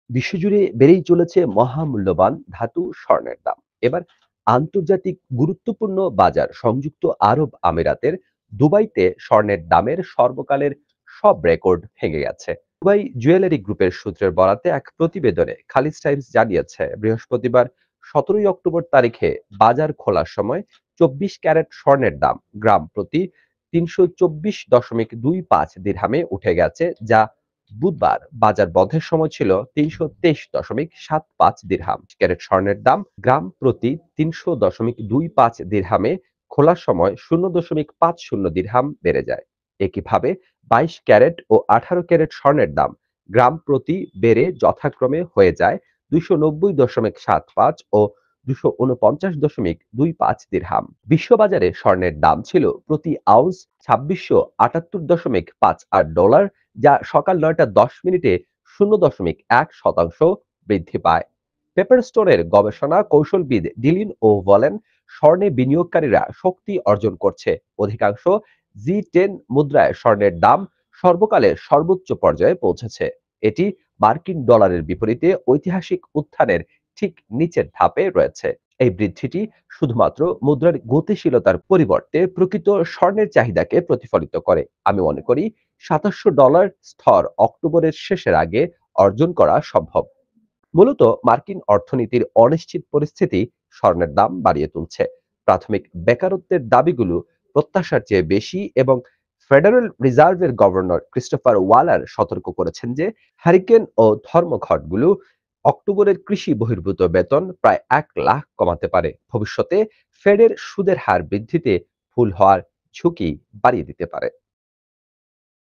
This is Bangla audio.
বিশ্বজুড়ে বেড়েই চলেছে মহামূল্যবান ধাতু স্বর্ণের দাম। এবার আন্তর্জাতিক গুরুত্বপূর্ণ বাজার সংযুক্ত আরব আমিরাতের দুবাইতে স্বর্ণের দামের সর্বকালের সব রেকর্ড ভেঙে গেছে। দুবাই জুয়েলারি গ্রুপের সূত্রের বরাতে এক প্রতিবেদনে খালিজ টাইমস জানিয়েছে, বৃহস্পতিবার 17 অক্টোবর তারিখে বাজার খোলার সময় 24 ক্যারেট স্বর্ণের দাম গ্রাম প্রতি 324.25 দিরহামে উঠে গেছে, যা বুধবার বাজার বন্ধের সময় ছিল 323.75 দিরহাম। ক্যারেট স্বর্ণের দাম গ্রাম প্রতি 300.25 দিরহামে খোলার সময় 0.50 দিরহাম বেড়ে যায়। একইভাবে 22 ক্যারেট ও 18 ক্যারেট স্বর্ণের দাম গ্রাম প্রতি বেড়ে যথাক্রমে হয়ে যায় 290.75 ও 249.25 দিরহাম। বিশ্ববাজারে স্বর্ণের দাম ছিল প্রতি আউন্স 2678.58 ডলার, যা সকাল 9টা 10 মিনিটে 0.1% বৃদ্ধি পায়। পেপার স্টোরের গবেষণা কৌশলবিদ ডিলিন ও বলেন, স্বর্ণে বিনিয়োগকারীরা শক্তি অর্জন করছে। অধিকাংশ জি10 মুদ্রায় স্বর্ণের দাম সর্বকালের সর্বোচ্চ পর্যায়ে পৌঁছেছে। এটি মার্কিন ডলারের বিপরীতে ঐতিহাসিক উত্থানের ঠিক নিচের ধাপে রয়েছে। এই বৃদ্ধিটি শুধুমাত্র মুদ্রার গতিশীলতার পরিবর্তে প্রকৃত স্বর্ণের চাহিদাকে প্রতিফলিত করে। আমি মনে করি $2700 স্তর অক্টোবরের শেষের আগে অর্জন করা সম্ভব। মূলত মার্কিন অর্থনীতির অনিশ্চিত পরিস্থিতি স্বর্ণের দাম বাড়িয়ে তুলছে। প্রাথমিক বেকারত্বের দাবিগুলো প্রত্যাশার চেয়ে বেশি এবং ফেডারেল রিজার্ভের গভর্নর ক্রিস্টোফার ওয়ালার সতর্ক করেছেন যে হারিকেন ও ধর্মঘটগুলো অক্টোবরের কৃষি বহির্ভূত বেতন প্রায় 1 লাখ কমাতে পারে। ভবিষ্যতে ফেডের সুদের হার বৃদ্ধিতে ভুল হওয়ার ঝুঁকি বাড়িয়ে দিতে পারে।